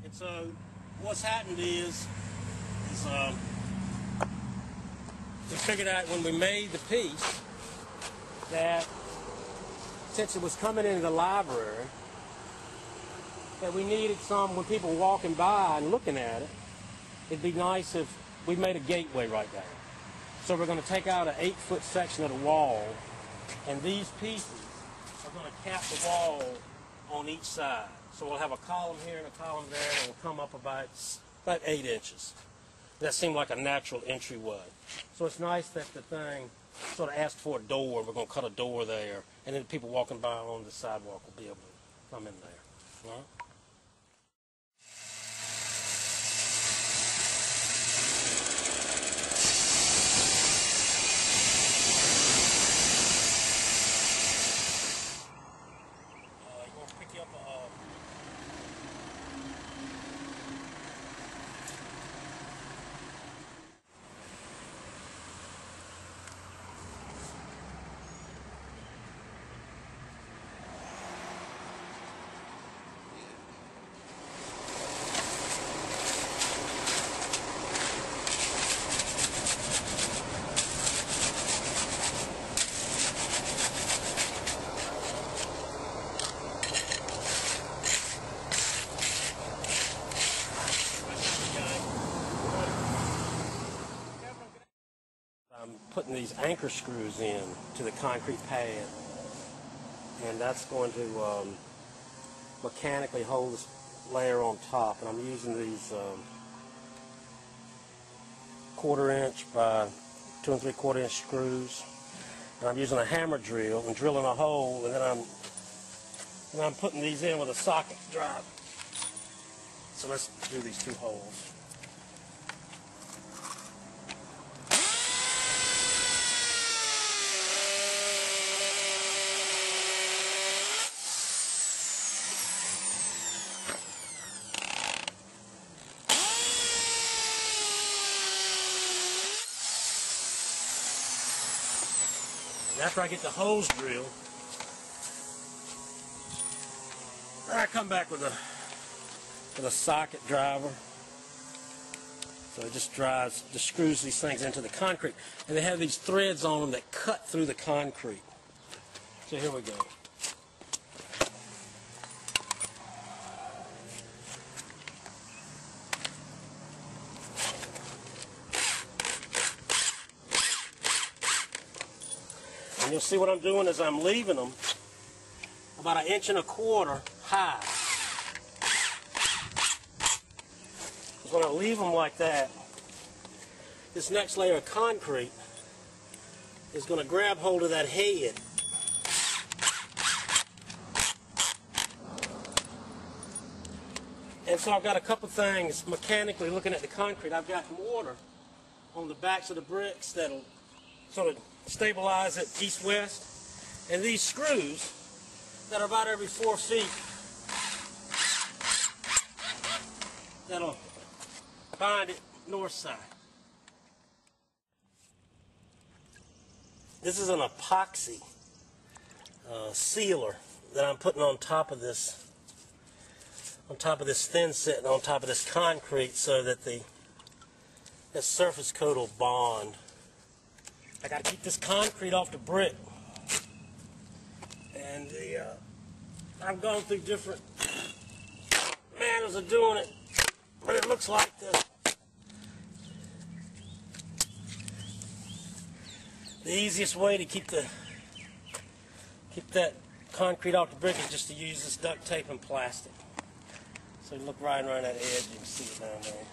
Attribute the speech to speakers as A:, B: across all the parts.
A: And so what's happened is we figured out when we made the piece that since it was coming into the library, that we needed some, when people were walking by and looking at it, it'd be nice if we made a gateway right there. So we're going to take out an 8-foot section of the wall, and these pieces are going to cap the wall on each side. So we'll have a column here and a column there, and it'll come up about 8 inches. That seemed like a natural entryway. So it's nice that the thing sort of asked for a door. We're going to cut a door there, and then people walking by on the sidewalk will be able to come in there. All right? I'm putting these anchor screws in to the concrete pad, and that's going to mechanically hold this layer on top. And I'm using these 1/4 inch by 2 3/4 inch screws, and I'm using a hammer drill and drilling a hole, and then I'm putting these in with a socket drive. So let's do these 2 holes. After I get the holes drilled, I come back with a socket driver. So it just screws these things into the concrete. And they have these threads on them that cut through the concrete. So here we go. And you'll see what I'm doing is I'm leaving them about 1 1/4 inch high. Because when I leave them like that, this next layer of concrete is going to grab hold of that head. And so I've got a couple things mechanically looking at the concrete. I've got mortar on the backs of the bricks that'll sort of stabilize it east-west, and these screws that are about every 4 feet that'll bind it north side. This is an epoxy sealer that I'm putting on top of this thin set, on top of this concrete, so that the surface coat will bond. I got to keep this concrete off the brick, and I've gone through different manners of doing it, but it looks like the easiest way to keep that concrete off the brick is just to use this duct tape and plastic. So you look right around that edge, you can see it down there.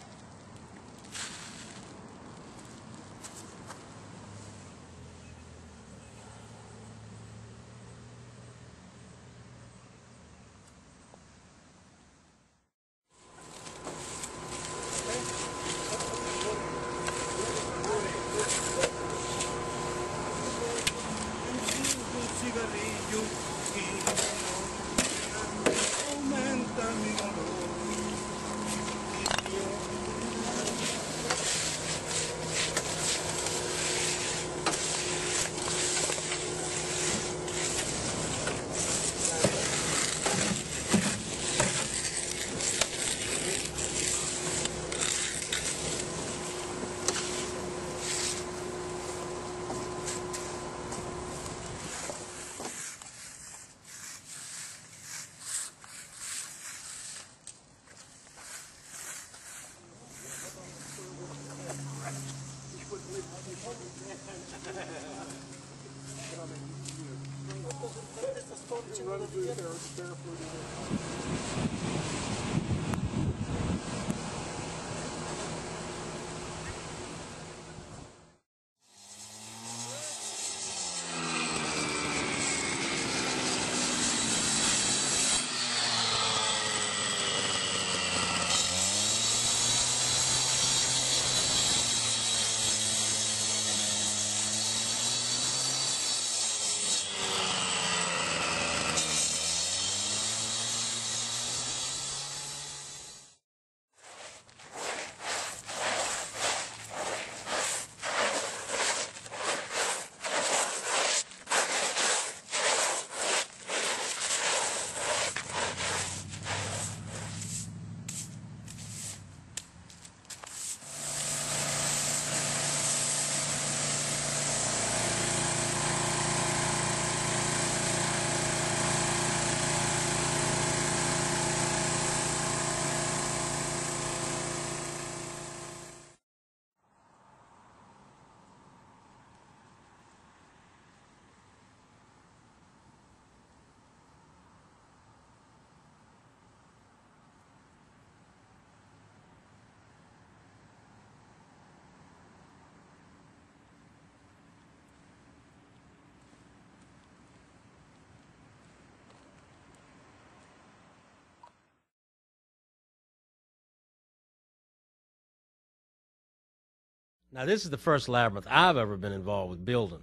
A: Now, this is the first labyrinth I've ever been involved with building,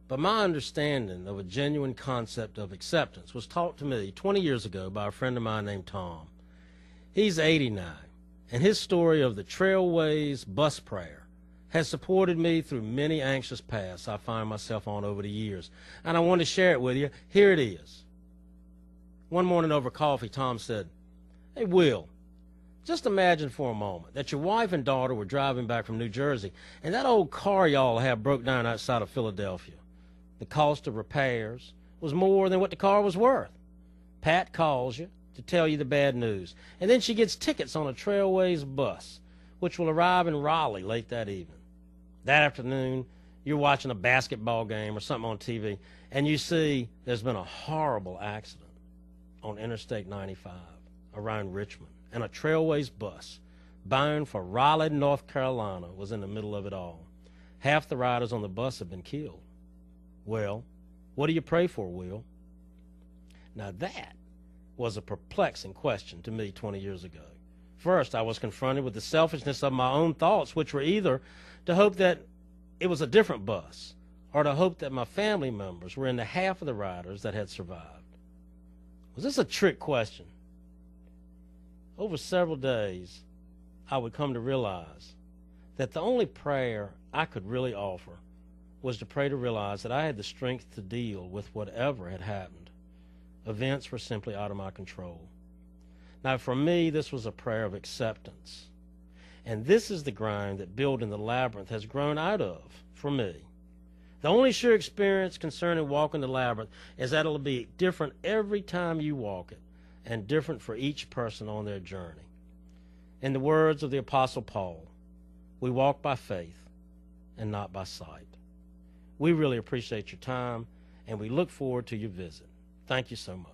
A: but my understanding of a genuine concept of acceptance was taught to me 20 years ago by a friend of mine named Tom. He's 89, and his story of the Trailways bus prayer has supported me through many anxious paths I find myself on over the years, and I want to share it with you. Here it is. One morning over coffee, Tom said, "Hey, Will, just imagine for a moment that your wife and daughter were driving back from New Jersey, and that old car y'all have broke down outside of Philadelphia. The cost of repairs was more than what the car was worth. Pat calls you to tell you the bad news, and then she gets tickets on a Trailways bus, which will arrive in Raleigh late that evening. That afternoon, you're watching a basketball game or something on TV, and you see there's been a horrible accident on Interstate 95 around Richmond, and a Trailways bus bound for Raleigh, North Carolina was in the middle of it all. Half the riders on the bus have been killed. Well, what do you pray for, Will?" Now that was a perplexing question to me 20 years ago. First, I was confronted with the selfishness of my own thoughts, which were either to hope that it was a different bus or to hope that my family members were in the half of the riders that had survived. Was this a trick question? Over several days, I would come to realize that the only prayer I could really offer was to pray to realize that I had the strength to deal with whatever had happened. Events were simply out of my control. Now, for me, this was a prayer of acceptance. And this is the grind that building the labyrinth has grown out of for me. The only sure experience concerning walking the labyrinth is that it'll be different every time you walk it, and different for each person on their journey. In the words of the Apostle Paul, we walk by faith and not by sight. We really appreciate your time, and we look forward to your visit. Thank you so much.